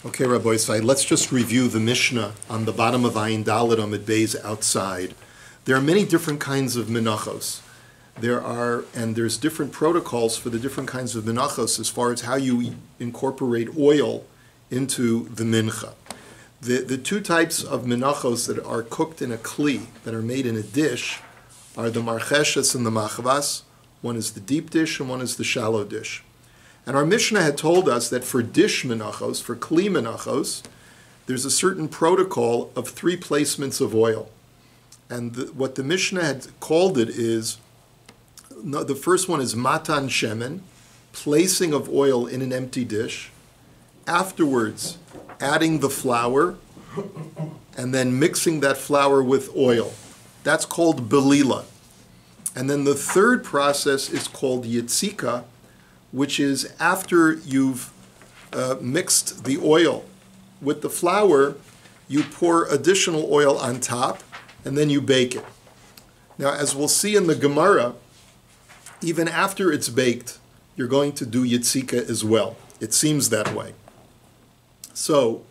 Okay, Rabbi Yisai, let's just review the Mishnah on the bottom of Ayin Dalet Amud Beis outside. There are many different kinds of menachos. There's different protocols for the different kinds of menachos as far as how you incorporate oil into the mincha. The two types of menachos that are cooked in a kli, that are made in a dish, are the marcheshes and the machvas. One is the deep dish and one is the shallow dish. And our Mishnah had told us that for dish menachos, for kli menachos, there's a certain protocol of 3 placements of oil. And what the Mishnah had called it is, the first one is matan shemen, placing of oil in an empty dish. Afterwards, adding the flour, and then mixing that flour with oil. That's called belila. And then the third process is called yitzika, which is after you've mixed the oil with the flour, you pour additional oil on top, and then you bake it. Now, as we'll see in the Gemara, even after it's baked, you're going to do yitzika as well. It seems that way. So,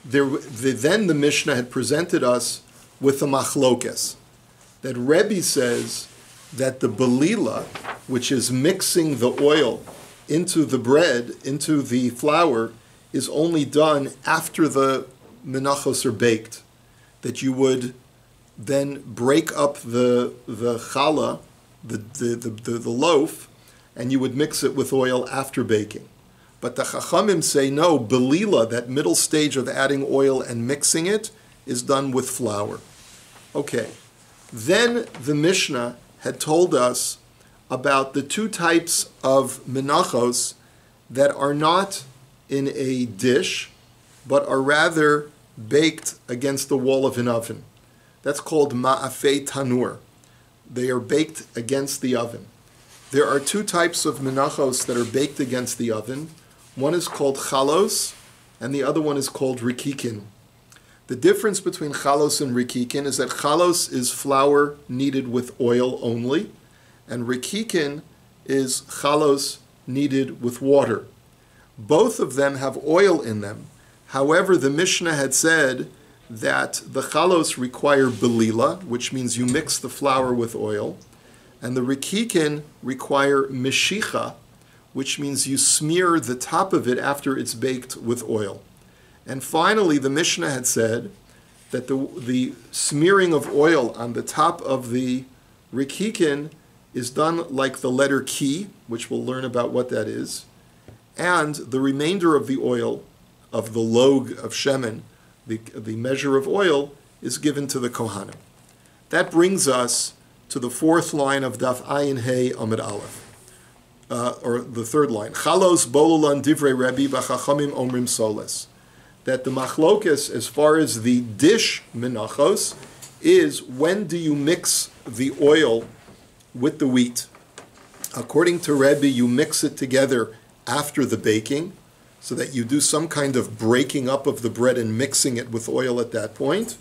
then the Mishnah had presented us with a machlokes, that Rebbe says that the belila, which is mixing the oil into the bread, into the flour, is only done after the menachos are baked. That you would then break up the challah, the loaf, and you would mix it with oil after baking. But the Chachamim say no, belila, that middle stage of adding oil and mixing it, is done with flour. Okay, then the Mishnah had told us about the 2 types of menachos that are not in a dish, but are rather baked against the wall of an oven. That's called ma'afei tanur. They are baked against the oven. There are 2 types of menachos that are baked against the oven. One is called chalos, and the other one is called rikikin. The difference between chalos and rikikin is that chalos is flour kneaded with oil only, and rikikin is chalos kneaded with water. Both of them have oil in them. However, the Mishnah had said that the chalos require belila, which means you mix the flour with oil, and the rikikin require meshicha, which means you smear the top of it after it's baked with oil. And finally, the Mishnah had said that the smearing of oil on the top of the rikikin is done like the letter ki, which we'll learn about what that is, and the remainder of the oil, of the log of shemen, the measure of oil, is given to the kohanim. That brings us to the 4th line of Daf Ayin Hey Amud Aleph, or the 3rd line. Chalos bolulan divrei Rebbe b'chachamim omrim soles. That the machlokes, as far as the dish menachos, is when do you mix the oil with the wheat. According to Rebbe, you mix it together after the baking, so that you do some kind of breaking up of the bread and mixing it with oil at that point.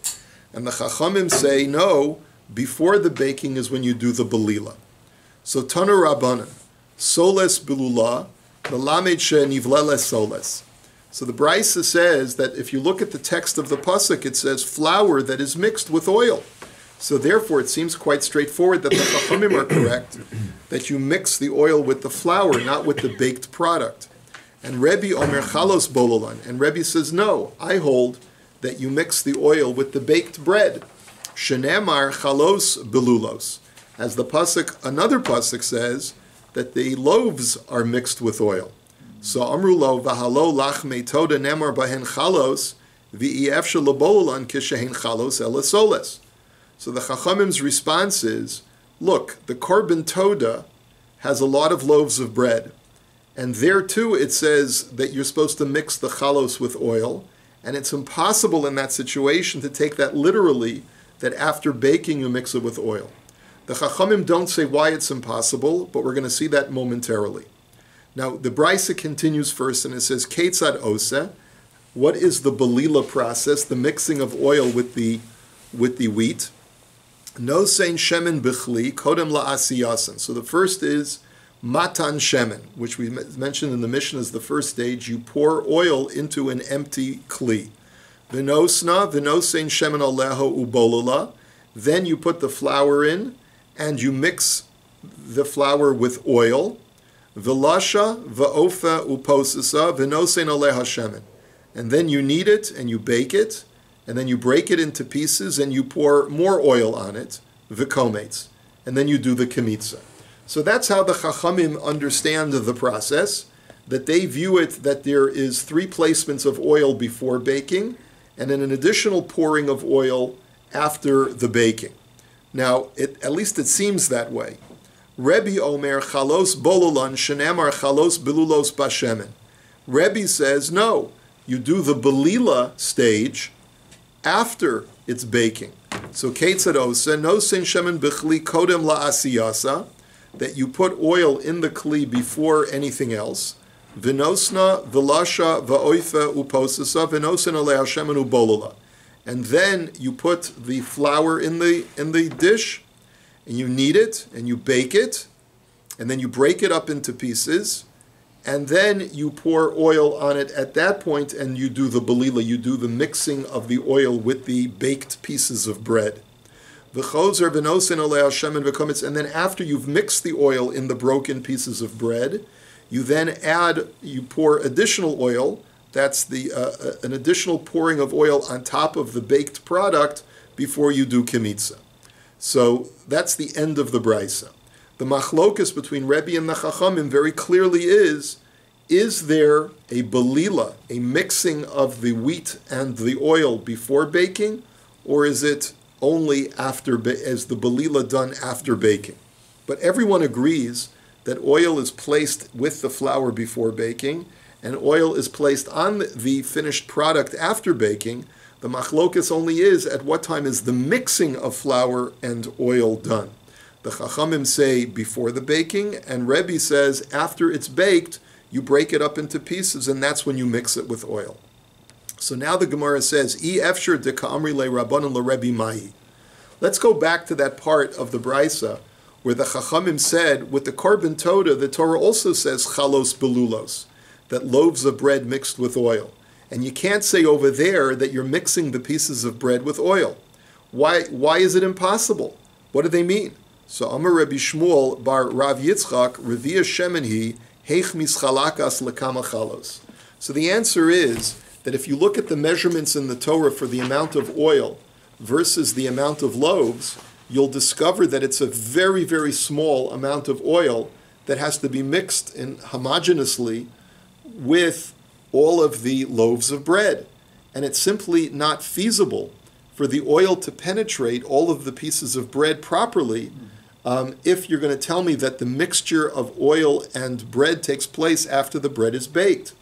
And the Chachamim say, no, before the baking is when you do the belila. So Tana Rabbanan, soles belula, melamed she'nivlele soles. So the Brisa says that if you look at the text of the pasuk, it says flour that is mixed with oil. So therefore, it seems quite straightforward that the Chachamim are correct, that you mix the oil with the flour, not with the baked product. And Rebbe Omer Chalos Bololan, and Rebbe says, no, I hold that you mix the oil with the baked bread. Shenemar Chalos Belulos. As the pasuk, another pasuk says that the loaves are mixed with oil. So Amrulo Vahalo Lach Metoda Nemar Bahen Chalos V'ef Shalabololan Kishahen Chalos Elasoles. So the Chachamim's response is, look, the Korban Toda has a lot of loaves of bread. And there too it says that you're supposed to mix the chalos with oil. And it's impossible in that situation to take that literally, that after baking you mix it with oil. The Chachamim don't say why it's impossible, but we're going to see that momentarily. Now the Brisa continues first and it says, Ketzad Ose, what is the belila process, the mixing of oil with the wheat? No sein shemen bichli kodem la'asiyasan. So the first is Matan shemen, which we mentioned in the Mishnah as the first stage, you pour oil into an empty kli. Vinosna, vinosein shemen aleho ubolula. Then you put the flour in, and you mix the flour with oil. Vilasha, vaofa uposisa, vinosein aleha shemen. And then you knead it, and you bake it, and then you break it into pieces, and you pour more oil on it, v'kometz. And then you do the kemitza. So that's how the Chachamim understand the process, that they view it that there is 3 placements of oil before baking, and then an additional pouring of oil after the baking. Now, at least it seems that way. Rebbe Omer chalos bolulan shenamar chalos belulos bashemen. Rebbe says, no, you do the belila stage after it's baking. So Ketzad Osa, no sin shemen b'chli kodem la'asiyasa, that you put oil in the kli before anything else. Vinosna, vilasha, va'oifa, uposasa, vinosin alea shemen ubolula. And then you put the flour in the dish, and you knead it, and you bake it, and then you break it up into pieces, and then you pour oil on it at that point, and you do the belila, you do the mixing of the oil with the baked pieces of bread. And then after you've mixed the oil in the broken pieces of bread, you then you pour additional oil. That's an additional pouring of oil on top of the baked product before you do kemitza. So that's the end of the brisa. The machlokus between Rebbe and the Chachamim very clearly is there a belila, a mixing of the wheat and the oil before baking, or is it only after, as the belila done after baking? But everyone agrees that oil is placed with the flour before baking, and oil is placed on the finished product after baking. The machlokus only is at what time is the mixing of flour and oil done. The Chachamim say before the baking, and Rebbe says after it's baked, you break it up into pieces, and that's when you mix it with oil. So now the Gemara says, "I efshar de ka'amri le rabbanan le Rebbe mai." Let's go back to that part of the brisa where the Chachamim said, with the korban toda, the Torah also says chalos belulos, that loaves of bread mixed with oil. And you can't say over there that you're mixing the pieces of bread with oil. Why is it impossible? What do they mean? So Amar Rabbi Shmuel bar Rav Yitzchak Revia Shemenhi Heich Mischalakas Lekama Chalos. So the answer is that if you look at the measurements in the Torah for the amount of oil versus the amount of loaves, you'll discover that it's a very, very small amount of oil that has to be mixed in homogeneously with all of the loaves of bread. And it's simply not feasible for the oil to penetrate all of the pieces of bread properly if you're going to tell me that the mixture of oil and bread takes place after the bread is baked.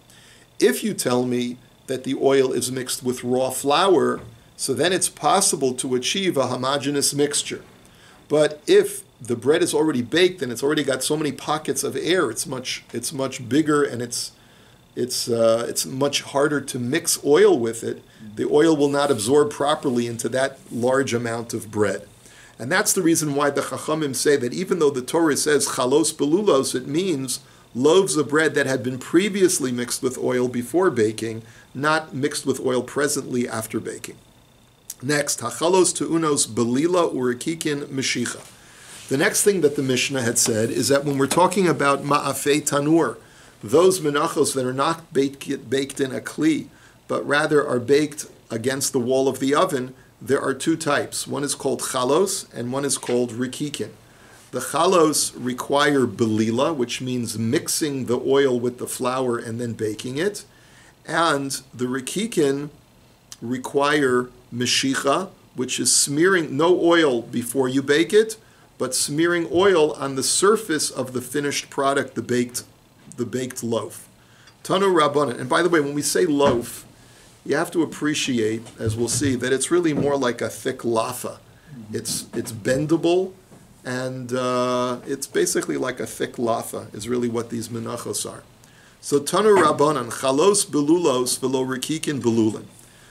If you tell me that the oil is mixed with raw flour, so then it's possible to achieve a homogeneous mixture. But if the bread is already baked and it's already got so many pockets of air, it's much bigger, and it's much harder to mix oil with it. The oil will not absorb properly into that large amount of bread. And that's the reason why the Chachamim say that even though the Torah says chalos belulos, it means loaves of bread that had been previously mixed with oil before baking, not mixed with oil presently after baking. Next, hachalos tu'unos belila urikikin meshicha. The next thing that the Mishnah had said is that when we're talking about ma'afei tanur, those menachos that are not baked in a kli, but rather are baked against the wall of the oven, there are 2 types. One is called chalos, and one is called rikikin. The chalos require belila, which means mixing the oil with the flour and then baking it, and the rikikin require meshicha, which is smearing no oil before you bake it, but smearing oil on the surface of the finished product, the baked loaf. Tanu Rabbanan. And by the way, when we say loaf, you have to appreciate, as we'll see, that it's really more like a thick lafa. It's bendable, and it's basically like a thick lafa is really what these menachos are. So Tanu Rabbanan, chalos belulos velo rikikin belulin.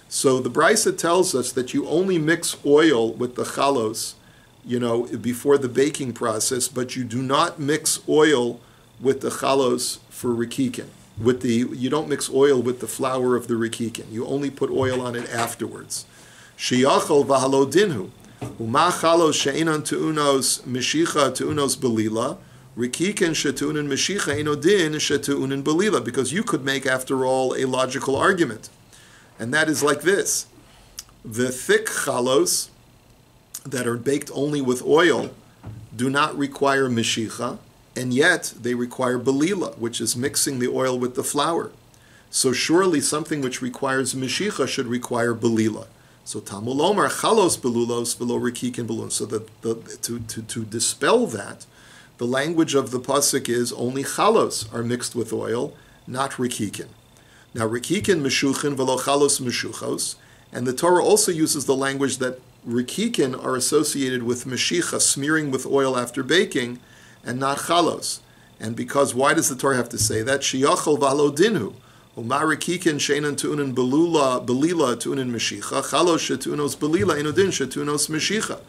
So the brisa tells us that you only mix oil with the chalos, before the baking process, but you do not mix oil with the chalos for rikikin. You don't mix oil with the flour of the rikikin. You only put oil on it afterwards. Sheyachol v'halo dinhu. Uma chalos she'inan tu'unos meshicha tu'unos belila. Rikikin shetu'unin meshicha ino din shetu'unin belila. Because you could make, after all, a logical argument. And that is like this. The thick chalos that are baked only with oil do not require meshicha, and yet they require belila, which is mixing the oil with the flour. So surely something which requires meshicha should require belila. So Talmud Omar chalos belulos velo rikikin belun. So to dispel that, the language of the pasuk is only chalos are mixed with oil, not rikikin. Now rikikin meshuchin velo chalos meshuchos, and the Torah also uses the language that rikikin are associated with meshicha, smearing with oil after baking, and not chalos. And because, why does the Torah have to say that? Sheyachol v'halo dinhu. Uma rikikin she'enan tu'unin belila tu'unin meshicha. Chalos she'tu'unos belila eno din she'tu'unos meshicha.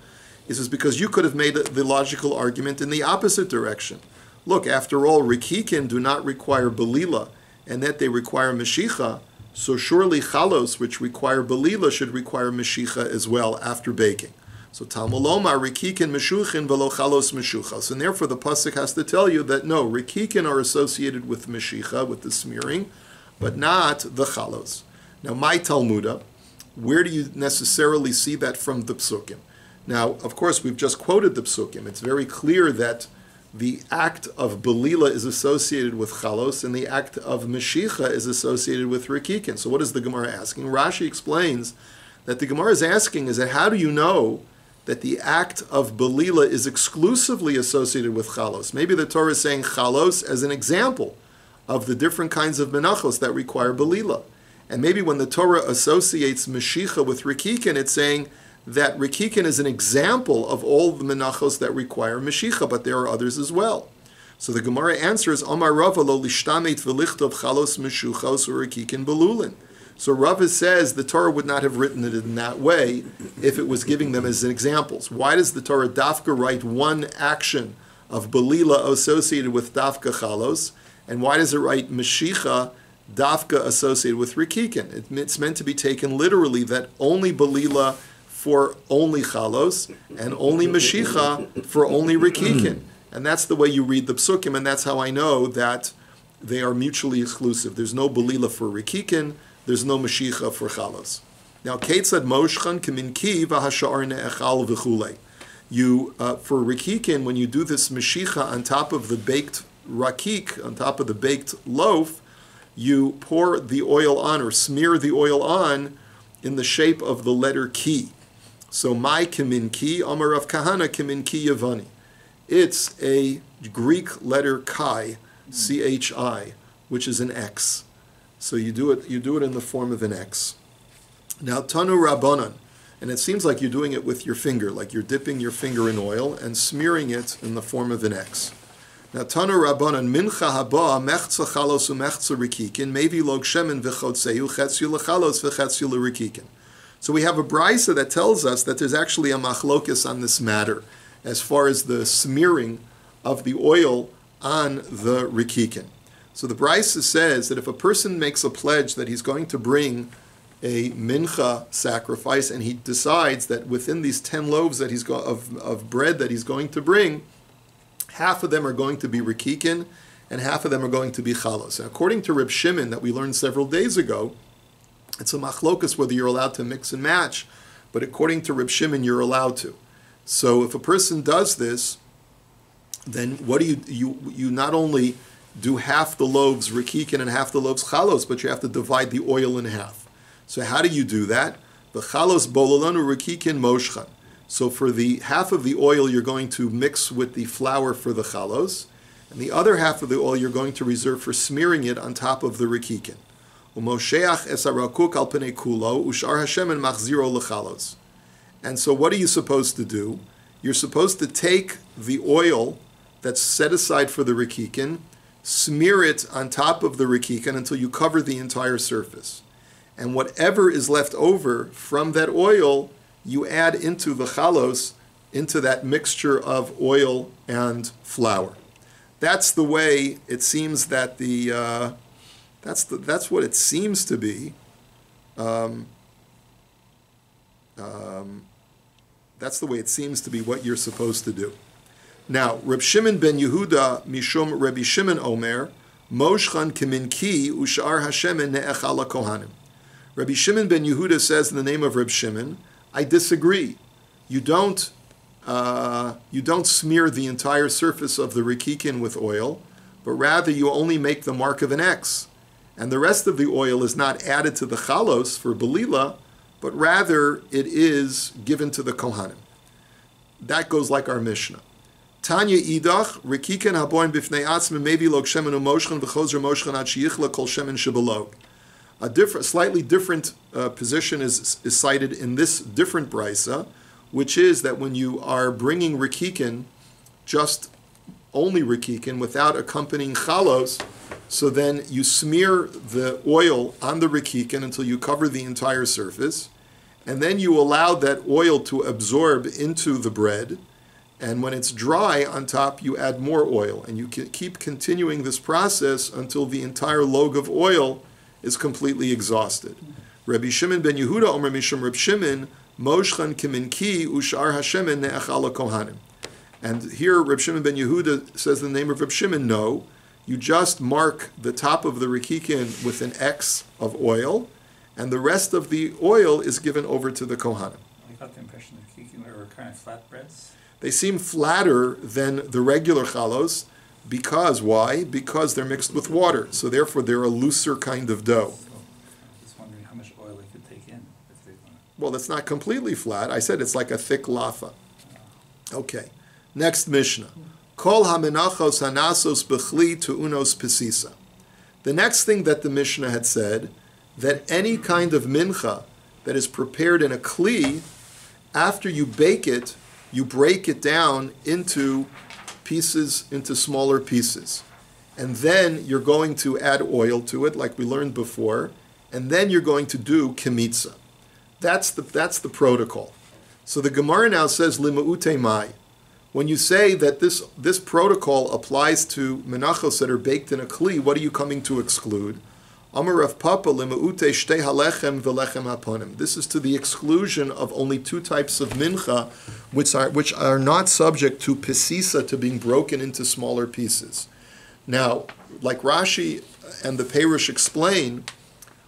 This is because you could have made the logical argument in the opposite direction. Look, after all, rikikin do not require belila, and that they require meshicha. So surely chalos, which require belila, should require meshicha as well after baking. So Talmud Omar rikikin meshuchin velo chalos meshuchas, and therefore the pasuk has to tell you that no, rikikin are associated with meshicha, with the smearing, but not the chalos. Now, my Talmudah, where do you necessarily see that from the psukim? Now, of course, we've just quoted the psukim. It's very clear that the act of belila is associated with chalos, and the act of meshicha is associated with rikikin. So what is the Gemara asking? Rashi explains that the Gemara is asking is that how do you know that the act of belila is exclusively associated with chalos? Maybe the Torah is saying chalos as an example of the different kinds of menachos that require belila. And maybe when the Torah associates meshicha with rikikin, it's saying that rikikin is an example of all the menachos that require meshicha, but there are others as well. So the Gemara answers, Amar Rava lo lishtamet v'lichtov chalos meshuchos urikikin belulin. So Rava says the Torah would not have written it in that way if it was giving them as examples. Why does the Torah dafka write one action of belila associated with dafka chalos, and why does it write meshicha dafka associated with rikikin? It's meant to be taken literally that only belila for only chalos, and only meshicha for only rikikin. And that's the way you read the psukim, and that's how I know that they are mutually exclusive. There's no belila for rikikin, there's no meshicha for chalos. Now, Ketzad moshchan keminki v'hashar ne'echal v'chulei. For rikikin, when you do this meshicha on top of the baked rakik, on top of the baked loaf, you pour the oil on, or smear the oil on, in the shape of the letter ki. So my kiminki, Amar Rav Kahana kiminki Yavani. It's a Greek letter chi, C-H-I, which is an X. So you do it in the form of an X. Now Tanu Rabbanan, and it seems like you're doing it with your finger, like you're dipping your finger in oil and smearing it in the form of an X. Now Tanu Rabbanan, mincha haba mechza chalos umechza rikikin, mevi log shemen v'chotzeu chetzyu lechalos v'chetzyu l'rikikin. So we have a brisa that tells us that there's actually a machlokis on this matter, as far as the smearing of the oil on the rikikin. So the brisa says that if a person makes a pledge that he's going to bring a mincha sacrifice, and he decides that within these 10 loaves that of bread that he's going to bring, half of them are going to be rikikin, and half of them are going to be chalos. And according to Reb Shimon, that we learned several days ago, it's a machlokas whether you're allowed to mix and match, but according to Reb Shimon, you're allowed to. So if a person does this, then what do you not only do half the loaves rikikin and half the loaves chalos, but you have to divide the oil in half. So how do you do that? The chalos bololanu rikikin moshchan. So for the half of the oil, you're going to mix with the flour for the chalos, and the other half of the oil you're going to reserve for smearing it on top of the rikikin. And so what are you supposed to do? You're supposed to take the oil that's set aside for the rikikin, smear it on top of the rikikin until you cover the entire surface. And whatever is left over from that oil, you add into the chalos, into that mixture of oil and flour. that's the way it seems that that's what it seems to be. That's the way it seems to be what you're supposed to do. Now, Reb Shimon ben Yehuda mishum Rabbi Shimon Omer Moshchan kiminki ushar Hashemen ne'echal kohanim. Rabbi Shimon ben Yehuda says in the name of Reb Shimon, I disagree. You don't smear the entire surface of the rikikin with oil, but rather you only make the mark of an X. And the rest of the oil is not added to the chalos for belila, but rather it is given to the kohanim. That goes like our Mishnah. Tanya idach rikikin haboin b'fnei atzmim maybe log shemen u'moshchen v'chozer moshchen ad sheyichla kol shemen shebalog. A slightly different position is cited in this different brisa, which is that when you are bringing rikikin, just only rikikin without accompanying chalos, so then you smear the oil on the rikikin until you cover the entire surface, and then you allow that oil to absorb into the bread, and when it's dry on top, you add more oil, and you can keep continuing this process until the entire log of oil is completely exhausted. Rabbi Shimon ben Yehuda Omer Mishum Reb Shimon Moshchan kiminki ushar Hashemen ne'echal kohanim. And here Reb Shimon ben Yehuda says in the name of Reb Shimon, no, you just mark the top of the rikikin with an X of oil, and the rest of the oil is given over to the kohanim. I got the impression that rikikin were kind of flat breads. They seem flatter than the regular chalos, because why? Because they're mixed with water, so therefore they're a looser kind of dough. So, I'm just wondering how much oil they could take in if they want. Well, it's not completely flat. I said it's like a thick lafa. Okay. Next Mishnah. Kol ha-menachos hanasos b'chli tu'unos pesisa. The next thing that the Mishnah had said, that any kind of mincha that is prepared in a kli, after you bake it, you break it down into pieces, into smaller pieces. And then you're going to add oil to it, like we learned before, and then you're going to do kemitza. That's the protocol. So the Gemara now says, Lima'ute mai. When you say that this protocol applies to menachos that are baked in a kli, what are you coming to exclude? Amar Rav Papa lima'ute shtei halechem v'lechem haponim. This is to the exclusion of only two types of mincha, which are not subject to pesisa, to being broken into smaller pieces. Now, like Rashi and the Perush explain,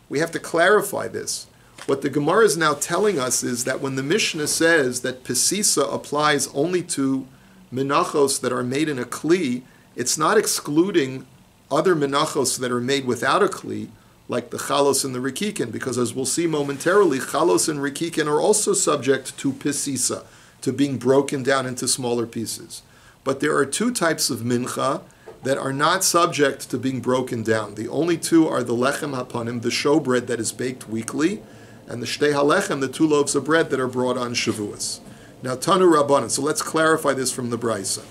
we have to clarify this. What the Gemara is now telling us is that when the Mishnah says that pesisa applies only to menachos that are made in a kli, it's not excluding other menachos that are made without a kli, like the chalos and the rikikin, because as we'll see momentarily, chalos and rikikin are also subject to pesisa, to being broken down into smaller pieces. But there are two types of mincha that are not subject to being broken down. The only two are the lechem hapanim, the showbread that is baked weekly, and the shtei halechem, the 2 loaves of bread that are brought on Shavuos. Now, Tanu Rabbanan, so let's clarify this from the Brisa.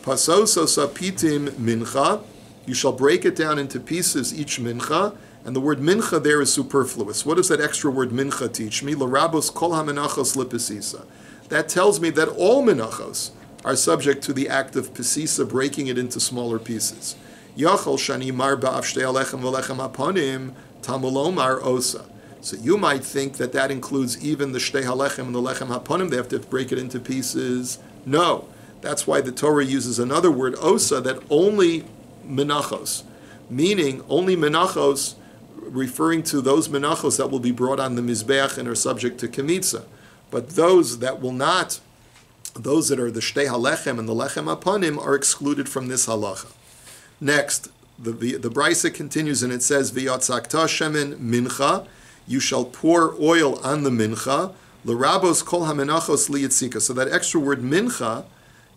Pasos pitim mincha, you shall break it down into pieces, each mincha, and the word mincha there is superfluous. What does that extra word mincha teach me? L'rabos kol ha-menachos lepesisa. That tells me that all menachos are subject to the act of pesisa, breaking it into smaller pieces. Yachol shani mar ba'af shtei halechem v'lechem hapanim tamulomar osa. So you might think that that includes even the shtei halechem and the lechem hapanim. They have to break it into pieces. No. That's why the Torah uses another word, osa, that only menachos, meaning only menachos, referring to those menachos that will be brought on the mizbeach and are subject to kemitza. But those that will not, those that are the shtei halechem and the lechem hapanim, are excluded from this halacha. Next, the Brisa continues and it says, V'yatzakta shemen mincha, you shall pour oil on the mincha, l'rabos kol ha-menachos liyitzika. So that extra word mincha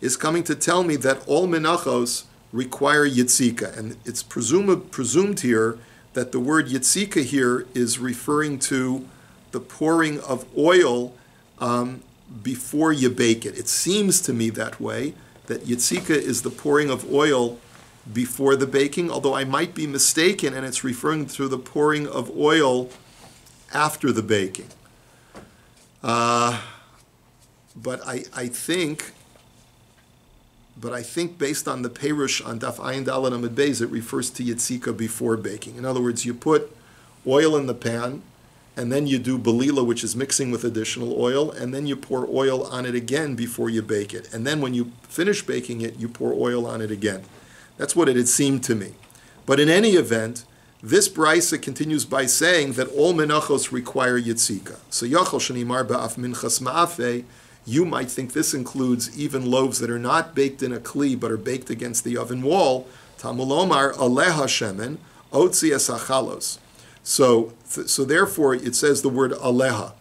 is coming to tell me that all menachos require yitzika. And it's presumed here that the word yitzika here is referring to the pouring of oil before you bake it. It seems to me that way, that yitzika is the pouring of oil before the baking, although I might be mistaken and it's referring to the pouring of oil after the baking. But I think but I think based on the Perush on Daf Ayin Daled Amud Beis, it refers to Yitzika before baking. In other words, you put oil in the pan, and then you do belila, which is mixing with additional oil, and then you pour oil on it again before you bake it. And then when you finish baking it, you pour oil on it again. That's what it had seemed to me. But in any event, this brisa continues by saying that all menachos require yitzika. So yachol shenimar ba'af minchas ma'afe, you might think this includes even loaves that are not baked in a kli, but are baked against the oven wall. Talmud omar aleha shemen, otzi es hachalos. So therefore, it says the word aleha.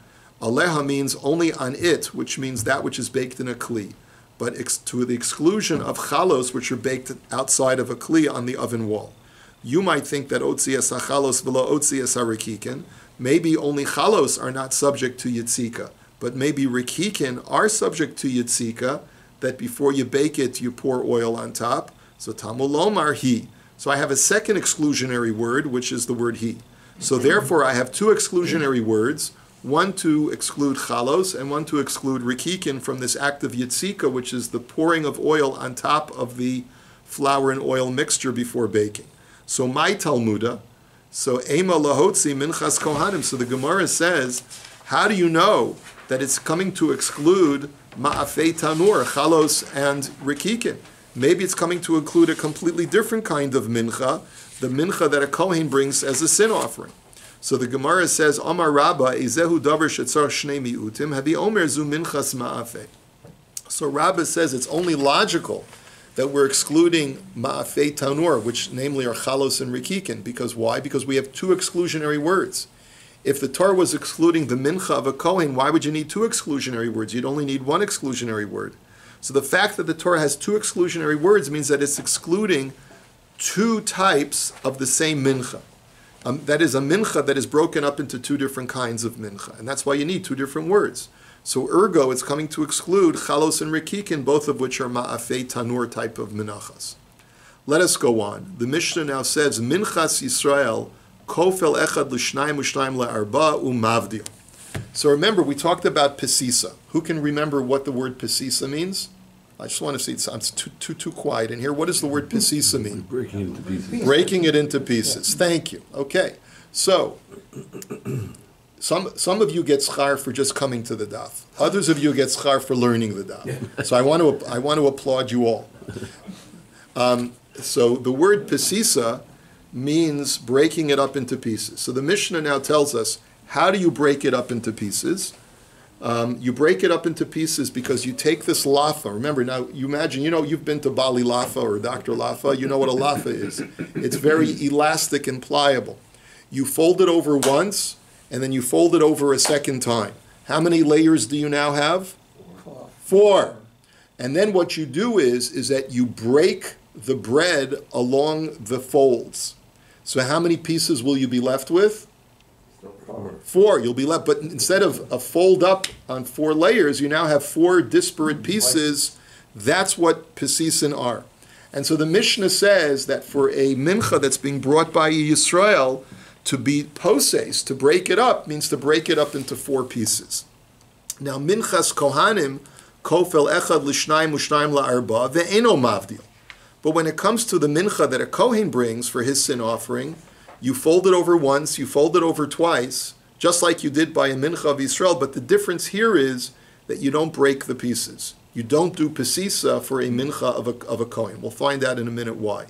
Aleha means only on it, which means that which is baked in a kli, but to the exclusion of chalos, which are baked outside of a kli on the oven wall. You might think that otzi es hachalos v'lo otzi es harikikin. Maybe only chalos are not subject to yitzika, but maybe rikikin are subject to yitzika, that before you bake it, you pour oil on top. So Talmud lomar hi. So I have a second exclusionary word, which is the word hi. So therefore, I have two exclusionary words, one to exclude chalos and one to exclude rikikin from this act of yitzika, which is the pouring of oil on top of the flour and oil mixture before baking. So my Talmuda, so ema lahotzi minchas kohanim. So the Gemara says, how do you know that it's coming to exclude ma'afei tanur, chalos and rikikin? Maybe it's coming to include a completely different kind of mincha, the mincha that a Kohen brings as a sin offering. So the Gemara says, Amar Rabba, Ezehu davar shetzar shnei mi'utim, havi omer zu minchas ma'afei. So Rabba says it's only logical that we're excluding ma'afei tanur, which namely are chalos and rikikin. Because why? Because we have two exclusionary words. If the Torah was excluding the mincha of a Kohen, why would you need two exclusionary words? You'd only need one exclusionary word. So the fact that the Torah has two exclusionary words means that it's excluding two types of the same mincha. That is a mincha that is broken up into two different kinds of mincha. And that's why you need two different words. So ergo, it's coming to exclude chalos and rikikin, both of which are ma'afei tanur type of menachos. Let us go on. The Mishnah now says, minchas Yisrael, kofel echad l'shnayim u'shnayim la'arba u'mavdil. So remember, we talked about pesisa. Who can remember what the word pesisa means? I just want to see, it's too quiet in here. What does the word pesisa mean? Breaking it into pieces. Breaking it into pieces. Thank you. Okay. So, some of you get schar for just coming to the daf. Others of you get schar for learning the daf. So I want to applaud you all. So the word pesisa means breaking it up into pieces. So the Mishnah now tells us, how do you break it up into pieces? You break it up into pieces because you take this lafa. Remember, now you imagine, you've been to Bali Lafa or Dr. Lafa. You know what a lafa is. It's very elastic and pliable. You fold it over once, and then you fold it over a second time. How many layers do you now have? 4. And then what you do is that you break the bread along the folds. So how many pieces will you be left with? 4. You'll be left, but instead of a fold up on 4 layers, you now have 4 disparate pieces. That's what pesisin are. And so the Mishnah says that for a mincha that's being brought by Yisrael, to be poses, to break it up, means to break it up into 4 pieces. Now, minchas kohanim, kofel echad l'shnayim u'shnayim la'arba, ve'eno mavdil. But when it comes to the mincha that a Kohen brings for his sin offering, you fold it over once, you fold it over twice, just like you did by a mincha of Yisrael, but the difference here is that you don't break the pieces. You don't do pesisa for a mincha of a Kohen. We'll find out in a minute why.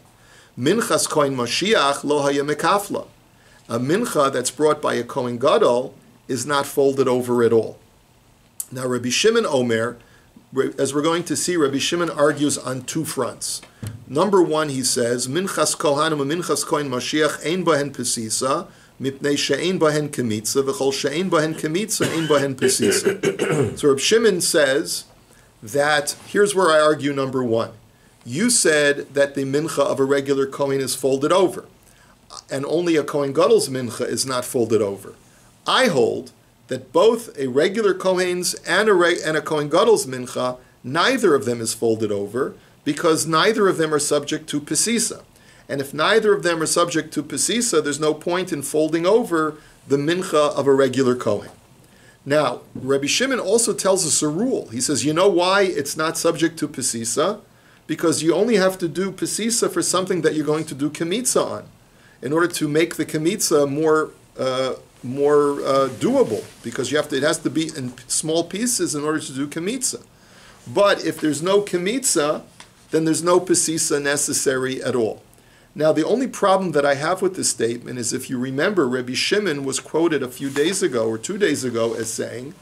Minchas Kohen Mashiach lo haya mekafla. A mincha that's brought by a Kohen Gadol is not folded over at all. Now Rabbi Shimon Omer, as we're going to see, Rabbi Shimon argues on 2 fronts. Number 1, he says, Minchas Kohanim and Minchas Kohen Mashiach ein bahen pesisa, mipnei she'ein bahen kemitza, v'chol she'ein bahen kemitza, ein bahen pesisa. So Rabbi Shimon says that, here's where I argue number 1. You said that the mincha of a regular Kohen is folded over, and only a Kohen Gadol's mincha is not folded over. I hold that both a regular Kohen's and a Kohen Gadol's mincha, neither of them is folded over, because neither of them are subject to pesisa. And if neither of them are subject to pesisa, there's no point in folding over the mincha of a regular Kohen. Now, Rabbi Shimon also tells us a rule. He says, you know why it's not subject to pesisa? because you only have to do pesisa for something that you're going to do kemitza on, in order to make the kemitza more doable, because it has to be in small pieces in order to do kemitza. But if there's no kemitza, then there's no pesisa necessary at all. Now, the only problem that I have with this statement is, if you remember, Rabbi Shimon was quoted a few days ago or 2 days ago as saying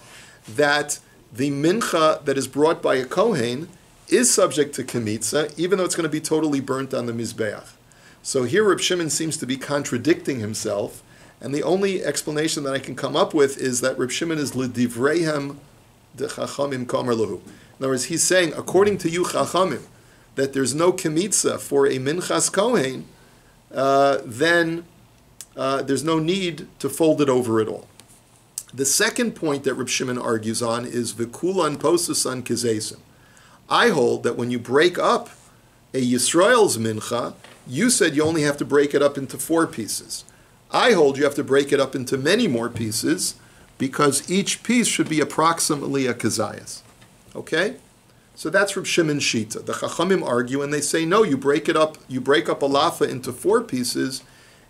that the mincha that is brought by a kohen is subject to kemitza, even though it's going to be totally burnt on the mizbeach. So here Rabbi Shimon seems to be contradicting himself, and the only explanation that I can come up with is that Rabbi Shimon is l'divreihem de chachamim kamer lahu. In other words, he's saying, according to you chachamim, that there's no kemitza for a minchas kohen, then there's no need to fold it over at all. The second point that Reb Shimon argues on is v'kulan posusan kizesim. I hold that when you break up a Yisrael's mincha, you said you only have to break it up into 4 pieces. I hold you have to break it up into many more pieces, because each piece should be approximately a kazayas. Okay? So that's Reb Shimon's shita. The Chachamim argue and they say, no, you break up a lafa into 4 pieces,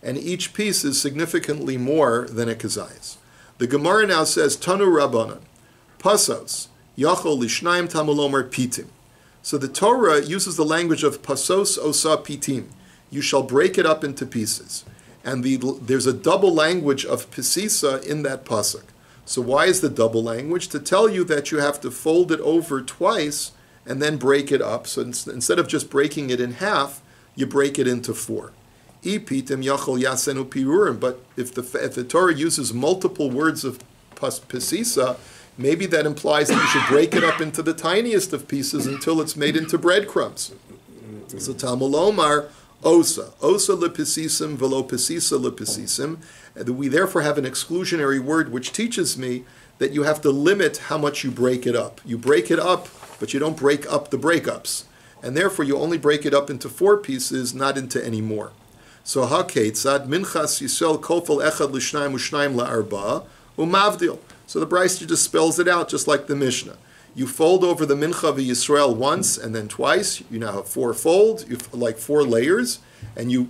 and each piece is significantly more than a kazayas. The Gemara now says, Tanu Rabbanan, Pasos, Yachol Lishnaim Tamulomar Pitim. So the Torah uses the language of Pasos Osa Pitim. You shall break it up into pieces. And there's a double language of Pesisa in that pasuk. So why is the double language? To tell you that you have to fold it over twice and then break it up. So instead of just breaking it in half, you break it into 4. Ipitim yachol yasenu pirurim. But if the Torah uses multiple words of pesisa, maybe that implies that you should break it up into the tiniest of pieces until it's made into breadcrumbs. So Talmud Omar osa lepesisim velo pesisa lepesisim. We therefore have an exclusionary word which teaches me that you have to limit how much you break it up. You break it up, but you don't break up the breakups. And therefore you only break it up into 4 pieces, not into any more. So ha-ketzad minchas yisrael kofel echad l'shnayim u'shnayim la'arba u'mavdil. So the Brisa just spells it out, just like the Mishnah. You fold over the mincha of Yisrael once and then twice. You now have 4 folds, like 4 layers, and you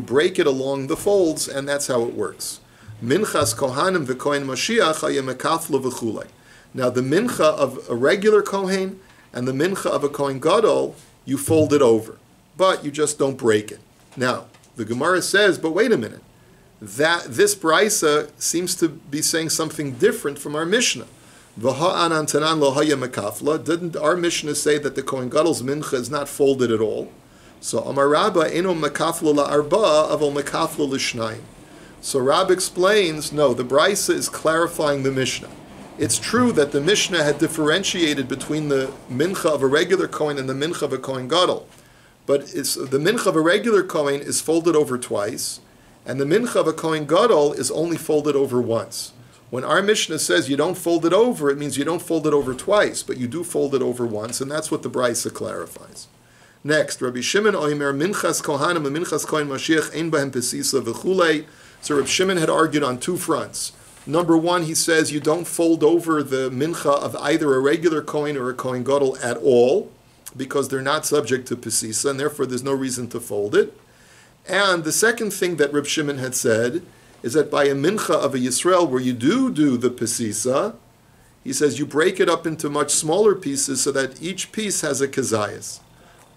break it along the folds, and that's how it works. Minchas kohanim v'kohen Mashiach hayemekaflu v'chulei. Now the mincha of a regular kohen and the mincha of a kohen gadol, you fold it over, but you just don't break it. Now the Gemara says, but wait a minute, that this brisa seems to be saying something different from our Mishnah. Didn't our Mishnah say that the Kohen Gadol's mincha is not folded at all? So Amar Rabba eno mekaflo la'arba avol mekaflo l'shnayim. So Rab explains, no, the brisa is clarifying the Mishnah. It's true that the Mishnah had differentiated between the mincha of a regular Kohen and the mincha of a Kohen Gadol, but the mincha of a regular Kohen is folded over twice, and the mincha of a Kohen Gadol is only folded over once. When our Mishnah says you don't fold it over, it means you don't fold it over twice, but you do fold it over once, and that's what the Brisa clarifies. Next, Rabbi Shimon Oimer, Minchas Kohanim and Minchas Kohen Mashiach Ein Bahem Pesisa V'chulei. So Rabbi Shimon had argued on 2 fronts. Number 1, he says you don't fold over the mincha of either a regular Kohen or a Kohen Gadol at all, because they're not subject to Pesisa, and therefore there's no reason to fold it. And the second thing that Rabbi Shimon had said is that by a mincha of a Yisrael where you do the pesisa, he says you break it up into much smaller pieces so that each piece has a kazayas.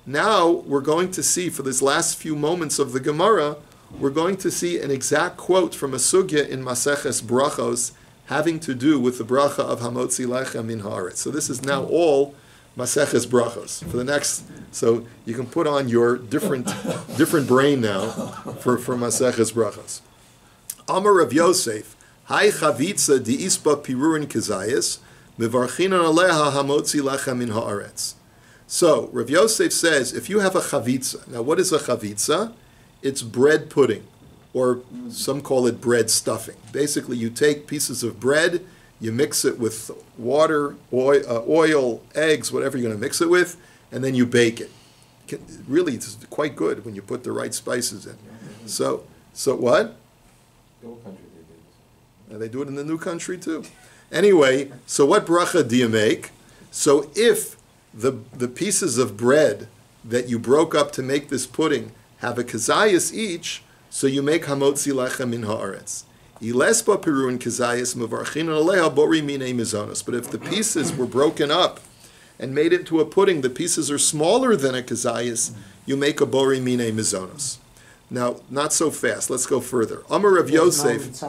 Now we're going to see, for this last few moments of the Gemara, we're going to see an exact quote from a sugya in Maseches Brachos having to do with the bracha of Hamotzi Lechem min haaretz. So this is now all Maseches Brachos. For the next, so you can put on your different brain now for Maseches Brachos. Amar Rav Yosef, Hai chavitza di'isba pirurin kazayas, mevarchinan aleha hamotzi lechem min haaretz. So Rav Yosef says, if you have a chavitza, now what is a chavitza? It's bread pudding, or some call it bread stuffing. Basically, you take pieces of bread, you mix it with water, oil, eggs, whatever you're going to mix it with, and then you bake it. Really, it's quite good when you put the right spices in. So what? They do it in the new country too. Anyway, so what bracha do you make? So if the pieces of bread that you broke up to make this pudding have a kazayas each, so you make hamotzi lechem min haaretz. Ilespa perun kazayas mevarchin aleha bori minei mizonos. But if the pieces were broken up and made into a pudding, the pieces are smaller than a kazayas, you make a bori minei mizonos. Now, not so fast. Let's go further. Amar Rav Yosef.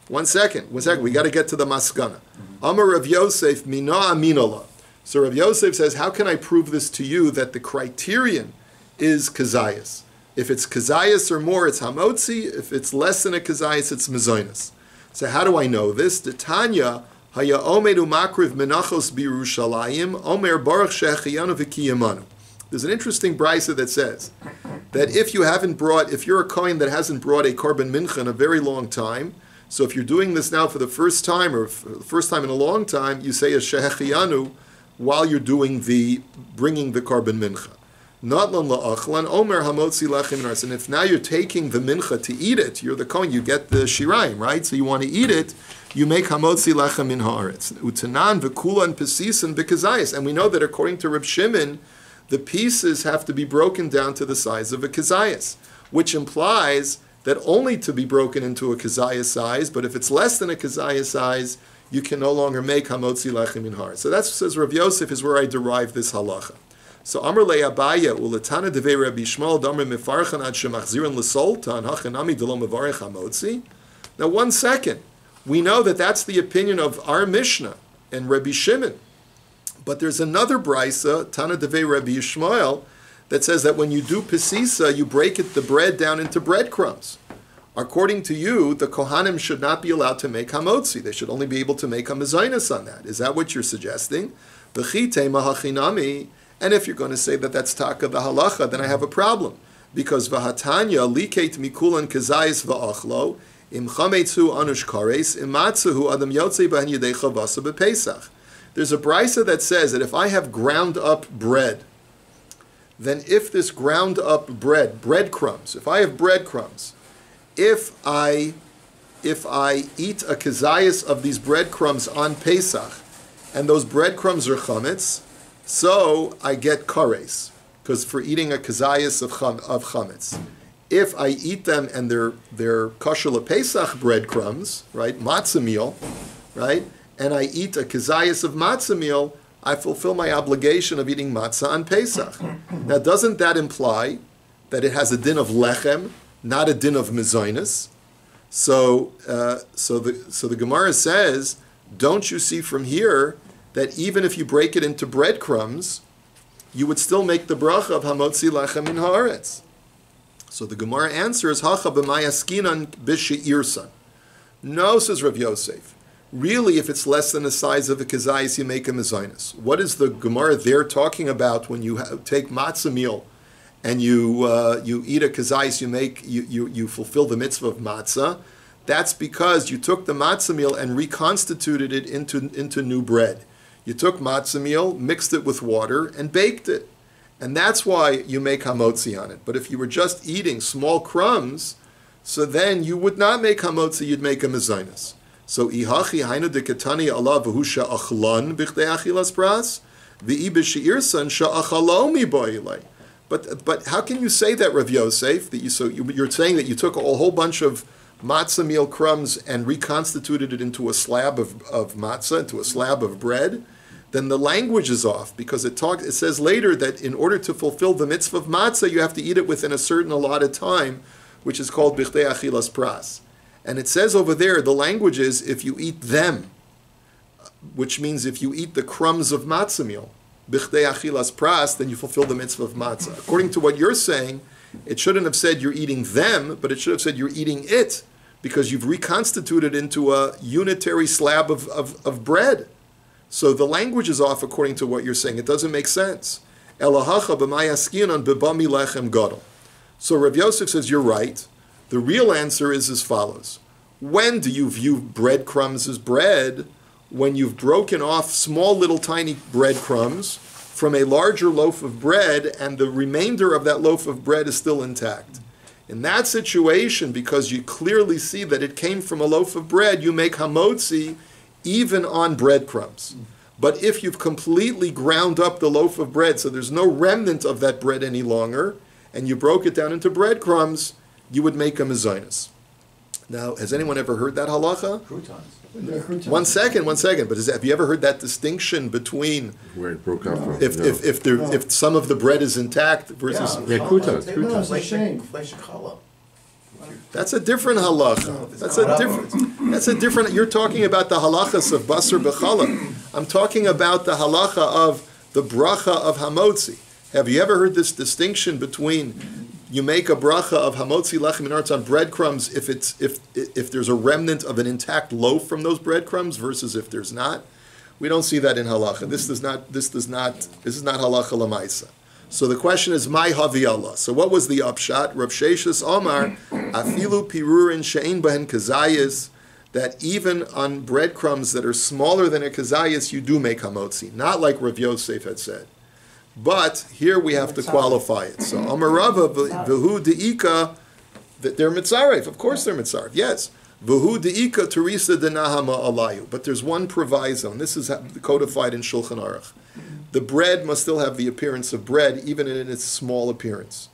One second. We got to get to the maskana. Amar Rav Yosef mina aminola. So Rav Yosef says, how can I prove this to you that the criterion is kazayas? If it's kazayas or more, it's hamotzi. If it's less than a kazayas, it's mezoinus. So how do I know this? The Tanya haya omedu makriv menachos birushalayim omer baruch shechiyanu v'kiyamanu. There's an interesting brisa that says that if you're a kohen that hasn't brought a korban mincha in a very long time, so if you're doing this now for the first time or for the first time in a long time, you say a shehechiyanu while you're bringing the korban mincha. Natlan la'achlan omer hamotzi lachem naras. And if now you're taking the mincha to eat it, you're the kohen, you get the shirayim, right? So you want to eat it, you make hamotzi lachem min haaretz. Utanan v'kulan pesisan b'kazayis. And we know that according to Reb Shimon, the pieces have to be broken down to the size of a kazayas, which implies that only to be broken into a kazayas size, but if it's less than a kazayas size, you can no longer make hamotzi lechem min haaretz. So that's, says Rav Yosef, is where I derive this halacha. So Amar le Abaya ulatana devei Rabbi Shmuel damer mefarchan ad shemachzirin lesoltan hachanami delo mevarech hamotzi. Now 1 second, we know that that's the opinion of our Mishnah and Rabbi Shimon. But there's another brisa, Tana Devei Rabbi Yishmael, that says that when you do pesisa, you break the bread down into breadcrumbs. According to you, the Kohanim should not be allowed to make hamotzi. They should only be able to make a mezainis on that. Is that what you're suggesting? V'chitei mahachinami. And if you're going to say that that's taka the halacha, then I have a problem. Because v'hatanya liket mikulan kazayis v'achlo, im chametzu anush kares, im matzuhu adam yotzei b'hen yedei chavasa b'pesach. There's a brisa that says that if I have ground up bread, then if this ground up breadcrumbs, if I have breadcrumbs, if I eat a kazayas of these breadcrumbs on Pesach, and those breadcrumbs are chametz, so I get kares, because for eating a kazayas of chametz. If I eat them and they're kosher Pesach breadcrumbs, right, matzah meal, right, and I eat a kazayas of matzah meal, I fulfill my obligation of eating matzah on Pesach. Now, doesn't that imply that it has a din of lechem, not a din of mezoinus? So the Gemara says, don't you see from here that even if you break it into breadcrumbs, you would still make the bracha of hamotzi lechem min haaretz? So the Gemara answers, hacha b'mayaskinan b'she'irsan. No, says Rav Yosef. Really, if it's less than the size of a kazayis, you make a mezainis. What is the Gemara there talking about when you take matzah meal and you eat a kazayis? You fulfill the mitzvah of matzah. That's because you took the matzah meal and reconstituted it into new bread. You took matzah meal, mixed it with water, and baked it, and that's why you make hamotzi on it. But if you were just eating small crumbs, so then you would not make hamotzi. You'd make a mezainis. So ihachi hainu dekatani Allah v'husha achlan b'chdei achilas pras v'i b'she'irsan sha'achalomi boilei. But how can you say that, Rav Yosef? That you're saying that you took a whole bunch of matzah meal crumbs and reconstituted it into a slab of matzah, into a slab of bread? Then the language is off, because it says later that in order to fulfill the mitzvah of matzah, you have to eat it within a certain allotted time, which is called b'chdei achilas pras. And it says over there, the language is if you eat them, which means if you eat the crumbs of matzah meal, b'chdei achilas pras, then you fulfill the mitzvah of matzah. According to what you're saying, it shouldn't have said you're eating them, but it should have said you're eating it, because you've reconstituted into a unitary slab of bread. So the language is off according to what you're saying. It doesn't make sense. Elahacha b'mayaskinan b'bami lechem gadol. So Rav Yosef says, you're right. The real answer is as follows. When do you view breadcrumbs as bread? When you've broken off small little tiny breadcrumbs from a larger loaf of bread and the remainder of that loaf of bread is still intact. In that situation, because you clearly see that it came from a loaf of bread, you make hamotzi even on breadcrumbs. But if you've completely ground up the loaf of bread, so there's no remnant of that bread any longer, and you broke it down into breadcrumbs, you would make a mezainis. Now, has anyone ever heard that halacha? Croutons. One second. But have you ever heard that distinction between Where it broke up from. if some of the bread is intact versus Croutons. No, it's a shame. that's a different halacha. That's a different. You're talking about the halachas of basar b'challah. I'm talking about the halacha of the bracha of hamotzi. Have you ever heard this distinction between you make a bracha of hamotzi lechem and arts on breadcrumbs if there's a remnant of an intact loaf from those breadcrumbs versus if there's not? We don't see that in halacha. This is not halacha lamaisa. So the question is, my havi Allah. So what was the upshot? Rav Sheshis Omar, afilu pirurin she'ein bahen kazayis, that even on breadcrumbs that are smaller than a kazayis, you do make hamotzi. Not like Rav Yosef had said. But here we have to qualify it. So Amar Rava v'hu de'ika, that they're mitzarev. Of course they're mitzarev. Yes. V'hu de'ika terisa denahama alayu. But there's one proviso, and this is codified in Shulchan Aruch. The bread must still have the appearance of bread, even in its small appearance.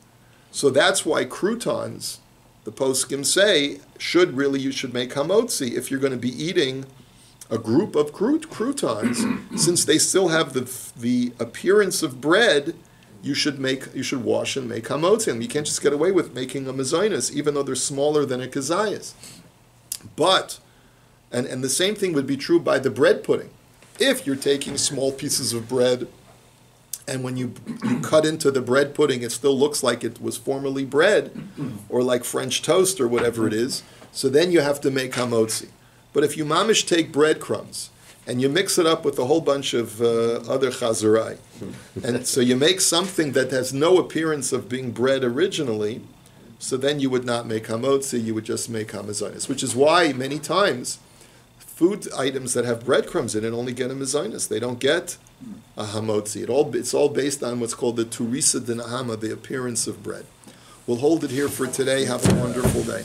So that's why croutons, the poskim say, you should make hamotzi if you're going to be eating a group of croutons, since they still have the appearance of bread. You should wash and make hamotzi, and you can't just get away with making a mezainis, even though they're smaller than a kazayas. But, and the same thing would be true by the bread pudding. If you're taking small pieces of bread, and when you cut into the bread pudding, it still looks like it was formerly bread, or like French toast or whatever it is, so then you have to make hamotzi. But if you mamish take breadcrumbs, and you mix it up with a whole bunch of other chazarai, and so you make something that has no appearance of being bread originally, so then you would not make hamotzi, you would just make hamazonis, which is why many times food items that have breadcrumbs in it only get a mezainis. They don't get a hamotzi. It's all based on what's called the turisa denahama, the appearance of bread. We'll hold it here for today. Have a wonderful day.